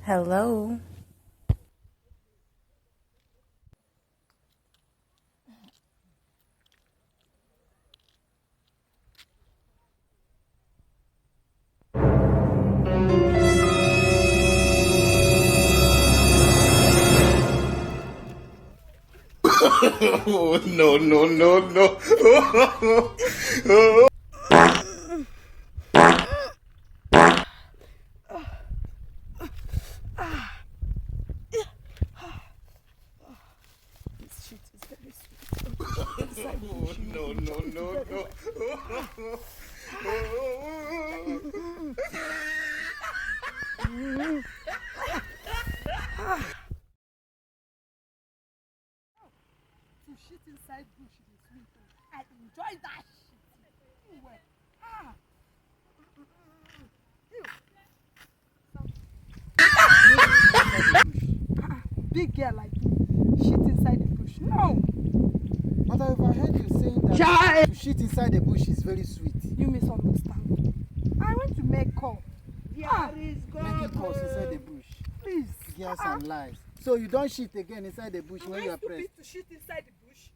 Hello. Oh, no, no, no, no. This shit is very sweet. Inside the bush, No, no, no, no. To shit inside bush is sweet. I enjoy that shit. Well, ah. Big girl like me, shit inside the bush. No, But I've heard you saying that to shit inside the bush is very sweet. you misunderstand. I went to make call. Making calls inside the bush. Please. Girls and lies. So you don't shit again inside the bush when you are pressed. To shit inside the bush?